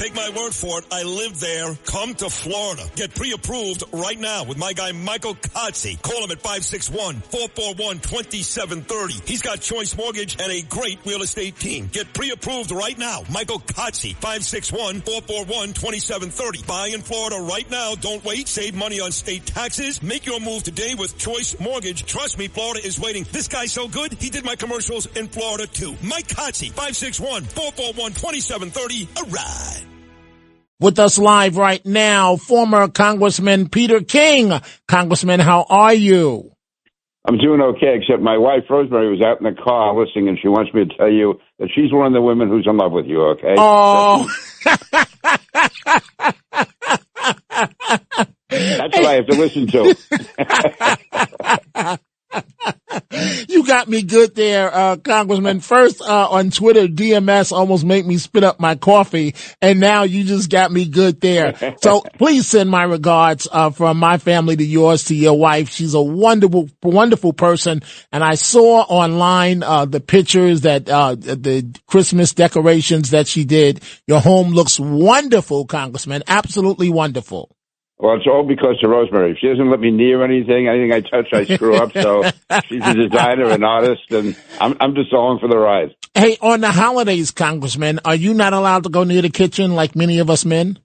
Take my word for it. I live there. Come to Florida. Get pre-approved right now with my guy Michael Kotze. Call him at 561-441-2730. He's got Choice Mortgage and a great real estate team. Get pre-approved right now. Michael Kotze, 561-441-2730. Buy in Florida right now. Don't wait. Save money on state taxes. Make your move today with Choice Mortgage. Trust me, Florida is waiting. This guy's so good, he did my commercials in Florida too. Mike Kotze, 561-441-2730. A ride. With us live right now, former Congressman Peter King. Congressman, how are you? I'm doing okay, except my wife, Rosemary, was out in the car listening, and she wants me to tell you that she's one of the women who's in love with you, okay? Oh. That's what I have to listen to. You got me good there, Congressman. First, on Twitter, DMS almost made me spit up my coffee, and now you just got me good there. So please send my regards from my family to yours, to your wife. She's a wonderful, wonderful person, and I saw online the pictures that the Christmas decorations that she did. Your home looks wonderful, Congressman, absolutely wonderful. Well, it's all because of Rosemary. If she doesn't let me near anything I touch, I screw up. So she's a designer, an artist, and I'm just along for the ride. Hey, on the holidays, Congressman, are you not allowed to go near the kitchen like many of us men?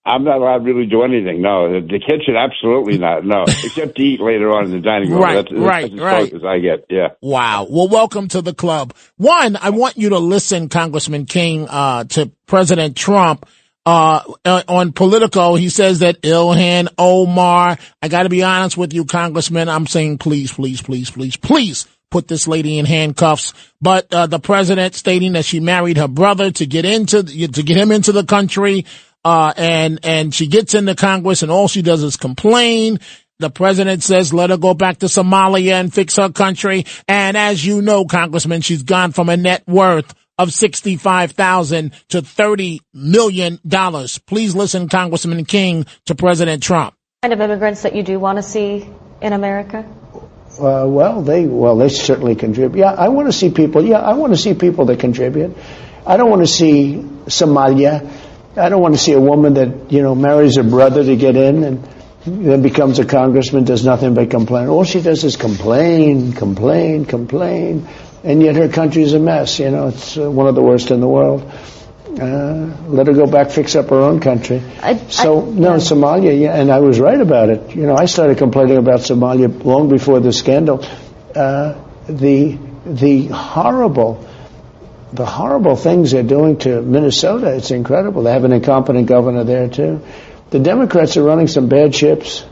I'm not allowed to really do anything. No, the kitchen, absolutely not. No, except to eat later on in the dining room. Right, that's as close as I get. Yeah. Wow. Well, welcome to the club. One, I want you to listen, Congressman King, to President Trump. On Politico, he says that Ilhan Omar, I gotta be honest with you, Congressman, I'm saying please put this lady in handcuffs. But, the president stating that she married her brother to get him into the country, and she gets into Congress and all she does is complain. The president says, let her go back to Somalia and fix her country. And as you know, Congressman, she's gone from a net worth of $65,000 to $30 million. Please listen, Congressman King, to President Trump. What kind of immigrants that you do want to see in America? They certainly contribute. Yeah, I want to see people. Yeah, I want to see people that contribute. I don't want to see Somalia. I don't want to see a woman that, marries her brother to get in and then becomes a congressman, does nothing but complain. All she does is complain. And yet her country's a mess. It's one of the worst in the world. Let her go back, fix up her own country. Somalia, yeah, and I was right about it. I started complaining about Somalia long before the scandal. The horrible things they're doing to Minnesota, it's incredible. They have an incompetent governor there, too. The Democrats are running some bad ships.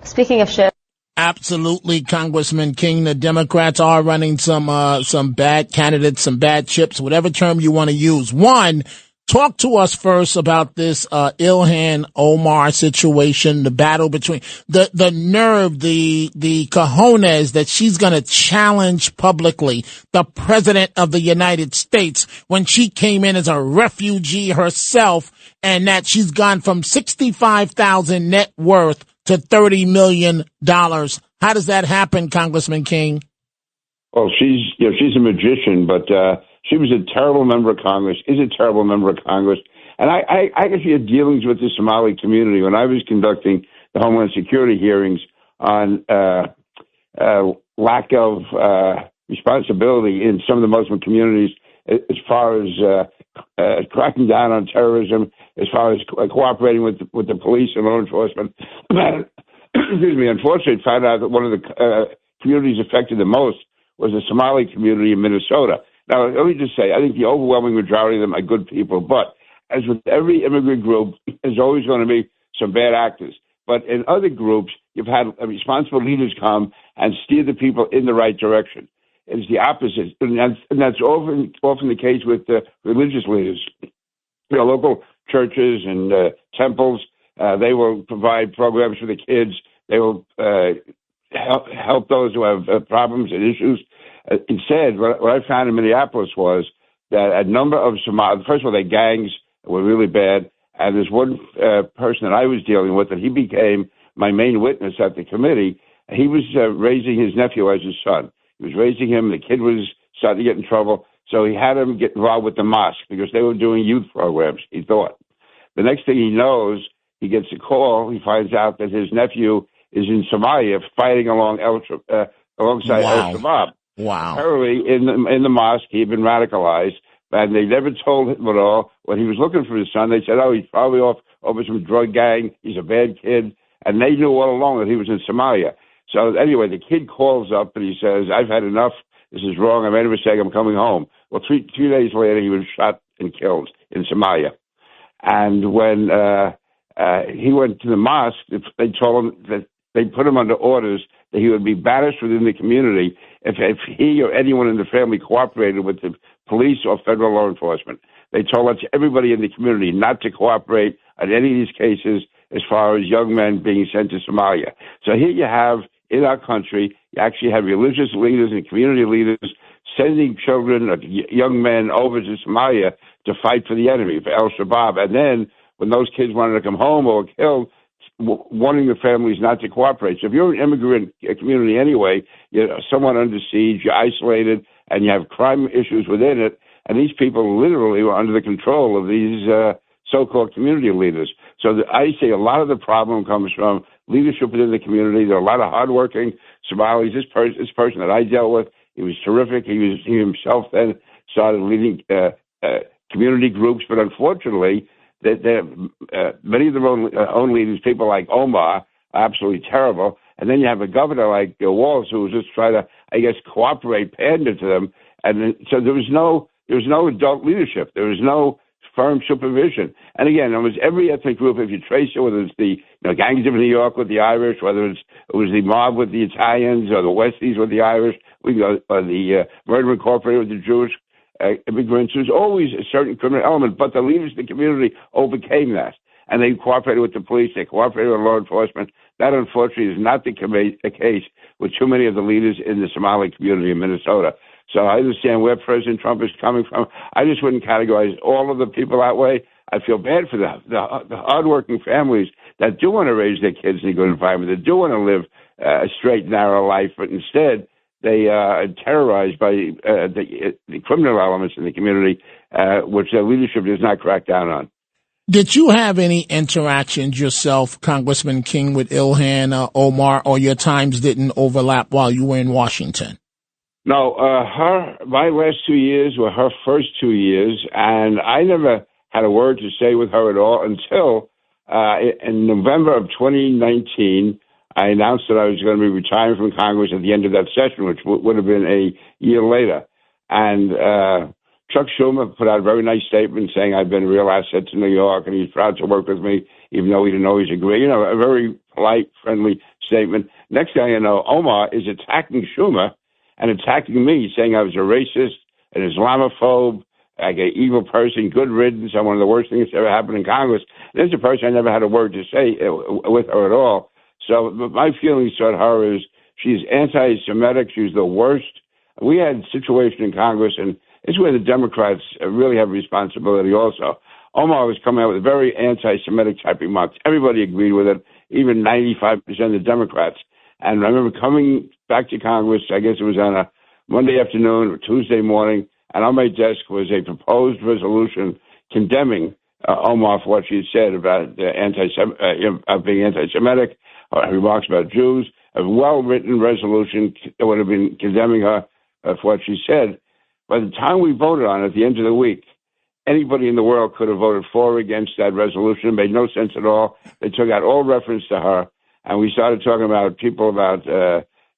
Speaking of ships. Absolutely, Congressman King. The Democrats are running some bad candidates, some bad chips, whatever term you want to use. One, talk to us first about this Ilhan Omar situation, the battle between the nerve, the cojones that she's going to challenge publicly the president of the United States when she came in as a refugee herself, and that she's gone from $65,000 net worth to $30 million. How does that happen, Congressman King? Well, she's a magician, but she was a terrible member of Congress, is a terrible member of Congress. And I actually had dealings with the Somali community when I was conducting the Homeland Security hearings on lack of responsibility in some of the Muslim communities as far as cracking down on terrorism, as far as cooperating with the police and law enforcement. Excuse me. Unfortunately, found out that one of the communities affected the most was the Somali community in Minnesota. Now, let me just say, I think the overwhelming majority of them are good people, but as with every immigrant group, there's always going to be some bad actors. But in other groups, you've had responsible leaders come and steer the people in the right direction. It's the opposite, and that's often the case with religious leaders. Local churches and temples, they will provide programs for the kids. They will help those who have problems and issues. Instead, what I found in Minneapolis was that a number of Somali, first of all, their gangs were really bad, and there's one person that I was dealing with, and he became my main witness at the committee. He was raising his nephew as his son. He was raising him. The kid was starting to get in trouble. So he had him get involved with the mosque because they were doing youth programs, he thought. The next thing he knows, he gets a call. He finds out that his nephew is in Somalia fighting alongside al-Shabaab. Wow. Apparently, in the mosque, he had been radicalized, and they never told him at all. When he was looking for his son, they said, oh, he's probably off over some drug gang. He's a bad kid. And they knew all along that he was in Somalia. So anyway, the kid calls up and he says, I've had enough. This is wrong. I made a mistake. I'm coming home. Well, 2 days later, he was shot and killed in Somalia. And when he went to the mosque, they told him that they put him under orders that he would be banished within the community if he or anyone in the family cooperated with the police or federal law enforcement. They told that to everybody in the community not to cooperate on any of these cases as far as young men being sent to Somalia. So here you have, in our country, you actually have religious leaders and community leaders sending children or young men over to Somalia to fight for the enemy, for al-Shabaab. And then when those kids wanted to come home or were killed, wanting the families not to cooperate. So if you're an immigrant community anyway, you're somewhat under siege, you're isolated, and you have crime issues within it, and these people literally were under the control of these so-called community leaders. So I say a lot of the problem comes from leadership within the community. There are a lot of hardworking Somalis. This person that I dealt with, he was terrific. He himself then started leading community groups, but unfortunately, many of their own leaders, people like Omar, are absolutely terrible. And then you have a governor like Walz who was just trying to, I guess, cooperate, pander to them. And so there was no adult leadership. There was no firm supervision. And again, it was every ethnic group, if you trace it, whether it's the gangs of New York with the Irish, whether it was the mob with the Italians or the Westies with the Irish, or the Murder Incorporated with the Jewish immigrants. There's always a certain criminal element, but the leaders of the community overcame that. And they cooperated with the police, they cooperated with law enforcement. That, unfortunately, is not the case with too many of the leaders in the Somali community in Minnesota. So I understand where President Trump is coming from. I just wouldn't categorize all of the people that way. I feel bad for the hardworking families that do want to raise their kids in a good environment, that do want to live a straight, narrow life, but instead they are terrorized by the criminal elements in the community, which their leadership does not crack down on. Did you have any interactions yourself, Congressman King, with Ilhan Omar, or your times didn't overlap while you were in Washington? No, my last 2 years were her first 2 years, and I never had a word to say with her at all until in November of 2019, I announced that I was going to be retiring from Congress at the end of that session, which would have been a year later. And Chuck Schumer put out a very nice statement saying I've been a real asset to New York and he's proud to work with me, even though he didn't always agree. A very polite, friendly statement. Next thing you know, Omar is attacking Schumer and attacking me, saying I was a racist, an Islamophobe, like an evil person, good riddance. I'm one of the worst things that ever happened in Congress. This is a person I never had a word to say with her at all. So my feelings toward her is she's anti-Semitic. She's the worst. We had a situation in Congress, and it's where the Democrats really have responsibility also. Omar was coming out with very anti-Semitic type remarks. Everybody agreed with it, even 95% of the Democrats. And I remember coming back to Congress, I guess it was on a Monday afternoon or Tuesday morning, and on my desk was a proposed resolution condemning Omar for what she had said about being anti-Semitic, remarks about Jews, a well-written resolution that would have been condemning her for what she said. By the time we voted on it at the end of the week, anybody in the world could have voted for or against that resolution. It made no sense at all. They took out all reference to her, and we started talking about people, about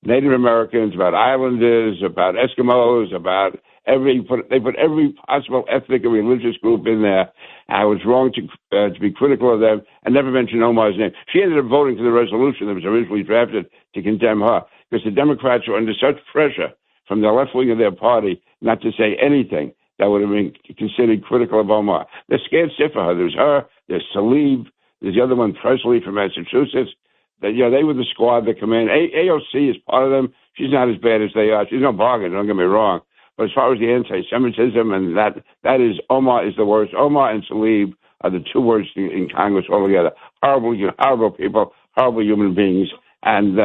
Native Americans, about Islanders, about Eskimos, about they put every possible ethnic and religious group in there. I was wrong to be critical of them and never mention Omar's name. She ended up voting for the resolution that was originally drafted to condemn her because the Democrats were under such pressure from the left wing of their party not to say anything that would have been considered critical of Omar. They're scared stiff of her. There's her, there's Tlaib, there's the other one, Presley from Massachusetts. They were the squad that come in. AOC is part of them. She's not as bad as they are. She's no bargain, don't get me wrong. But as far as the anti-Semitism and that is, Omar is the worst. Omar and Tlaib are the two worst in Congress altogether. Horrible people, horrible human beings. And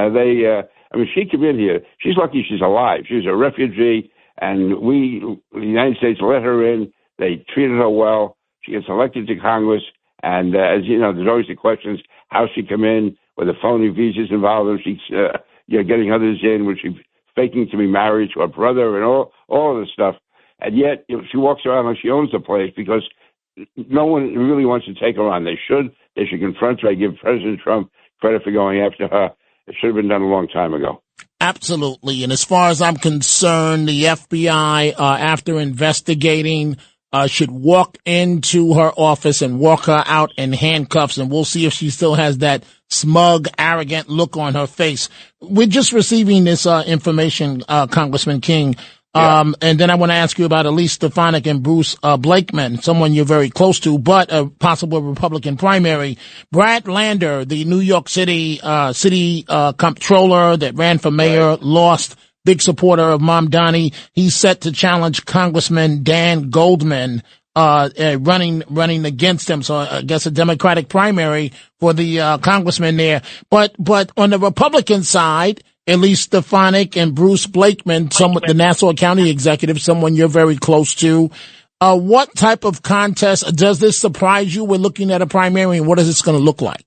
she came in here. She's lucky she's alive. She's a refugee, and the United States let her in. They treated her well. She gets elected to Congress, and as you know, there's always the questions: how she come in with the phony visas involved? Was she, getting others in? Was she faking to be married to her brother, and all of this stuff? And yet, she walks around like she owns the place because no one really wants to take her on. They should confront her. I give President Trump credit for going after her. It should have been done a long time ago. Absolutely. And as far as I'm concerned, the FBI, after investigating, should walk into her office and walk her out in handcuffs, and we'll see if she still has that smug, arrogant look on her face. We're just receiving this information, Congressman King. Yeah. And then I want to ask you about Elise Stefanik and Bruce Blakeman, someone you're very close to, but a possible Republican primary. Brad Lander, the New York City comptroller that ran for mayor, right, lost. Big supporter of Mamdani. He's set to challenge Congressman Dan Goldman, running against him. So I guess a Democratic primary for the congressman there. But on the Republican side, Elise Stefanik and Bruce Blakeman, the Nassau County executive, someone you're very close to. What type of contest does this surprise you? We're looking at a primary, and what is this going to look like?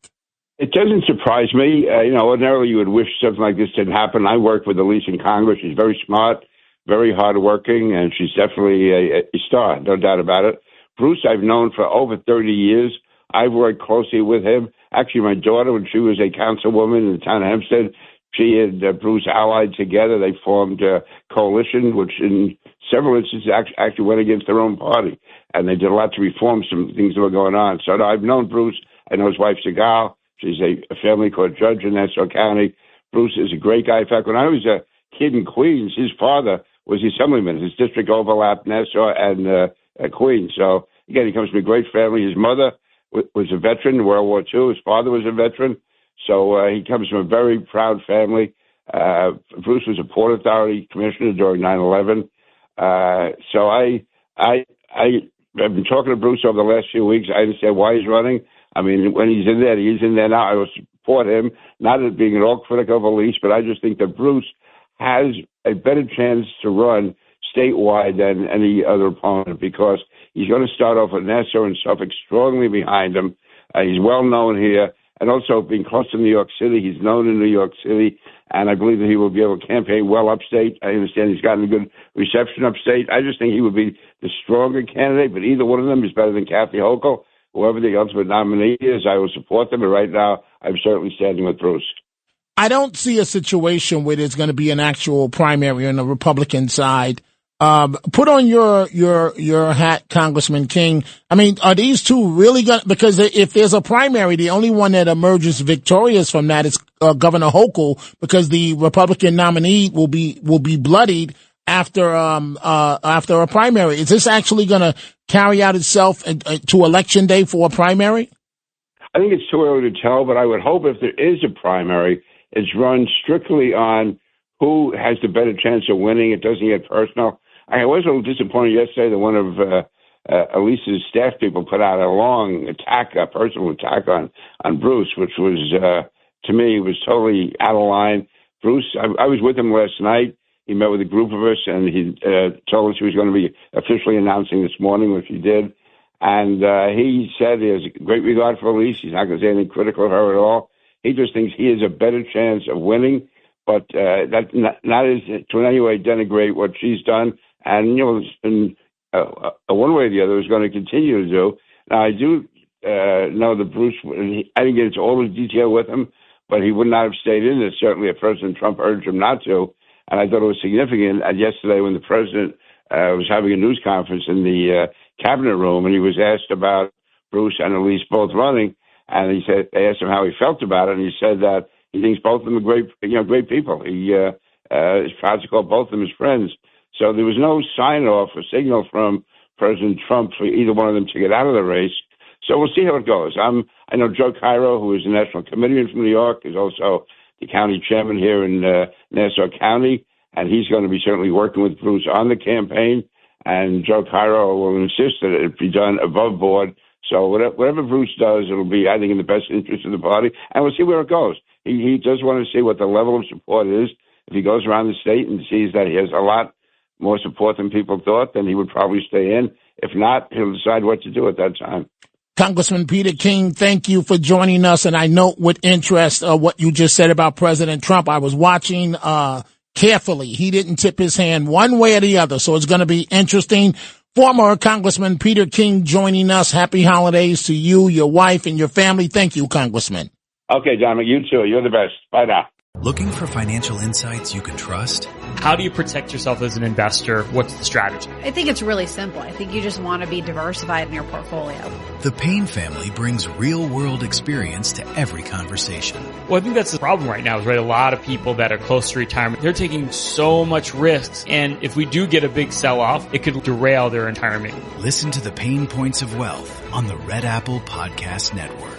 It doesn't surprise me. Ordinarily you would wish something like this didn't happen. I work with Elise in Congress. She's very smart, very hardworking, and she's definitely a star, no doubt about it. Bruce, I've known for over 30 years. I've worked closely with him. Actually, my daughter, when she was a councilwoman in the town of Hempstead, she and Bruce allied together. They formed a coalition, which in several instances actually went against their own party. And they did a lot to reform some things that were going on. So I've known Bruce. I know his wife, Sigal. She's a family court judge in Nassau County. Bruce is a great guy. In fact, when I was a kid in Queens, his father was the assemblyman. His district overlapped Nassau and Queens. So, again, he comes from a great family. His mother was a veteran in World War II. His father was a veteran. So he comes from a very proud family. Bruce was a Port Authority commissioner during 9/11. So I've been talking to Bruce over the last few weeks. I understand why he's running. I mean, when he's in there now. I will support him, not as being at all critical of Elise, but I just think that Bruce has a better chance to run statewide than any other opponent because he's going to start off with Nassau and Suffolk strongly behind him. He's well known here, and also being close to New York City, he's known in New York City, and I believe that he will be able to campaign well upstate. I understand he's gotten a good reception upstate. I just think he would be the stronger candidate, but either one of them is better than Kathy Hochul. Whoever the ultimate nominee is, I will support them. But right now, I'm certainly standing with Bruce. I don't see a situation where there's going to be an actual primary on the Republican side. Put on your hat, Congressman King. I mean, are these two really going to, because if there's a primary, the only one that emerges victorious from that is Governor Hochul, because the Republican nominee will be bloodied after a primary. Is this actually going to carry out itself to Election Day for a primary? I think it's too early to tell, but I would hope if there is a primary, it's run strictly on who has the better chance of winning. It doesn't get personal. I was a little disappointed yesterday that one of Elise's staff people put out a long attack, a personal attack on Bruce, which was, to me, was totally out of line. Bruce, I was with him last night. He met with a group of us, and he told us he was going to be officially announcing this morning, which he did. And he said he has great regard for Elise. He's not going to say anything critical of her at all. He just thinks he has a better chance of winning, but that not is to in any way denigrate what she's done. And, it's been one way or the other is going to continue to do. Now, I do know that Bruce, I didn't get into all the detail with him, but he would not have stayed in this, certainly if President Trump urged him not to. And I thought it was significant yesterday when the president was having a news conference in the cabinet room, and he was asked about Bruce and Elise both running, and they asked him how he felt about it, and he said that he thinks both of them are great people. He is proud to call both of them his friends. So there was no sign-off or signal from President Trump for either one of them to get out of the race. So we'll see how it goes. I know Joe Cairo, who is a national committeeman from New York, is also the county chairman here in Nassau County, and he's going to be certainly working with Bruce on the campaign. And Joe Cairo will insist that it be done above board. So whatever Bruce does, it'll be, I think, in the best interest of the party. And we'll see where it goes. He does want to see what the level of support is. If he goes around the state and sees that he has a lot more support than people thought, then he would probably stay in. If not, he'll decide what to do at that time. Congressman Peter King, thank you for joining us. And I note with interest what you just said about President Trump. I was watching carefully. He didn't tip his hand one way or the other. So it's going to be interesting. Former Congressman Peter King joining us. Happy holidays to you, your wife, and your family. Thank you, Congressman. Okay, Dominic, you too. You're the best. Bye now. Looking for financial insights you can trust? How do you protect yourself as an investor? What's the strategy? I think it's really simple. I think you just want to be diversified in your portfolio. The Payne family brings real-world experience to every conversation. Well, I think that's the problem right now is, right, a lot of people that are close to retirement, they're taking so much risks. And if we do get a big sell-off, it could derail their retirement. Listen to the Payne Points of Wealth on the Red Apple Podcast Network.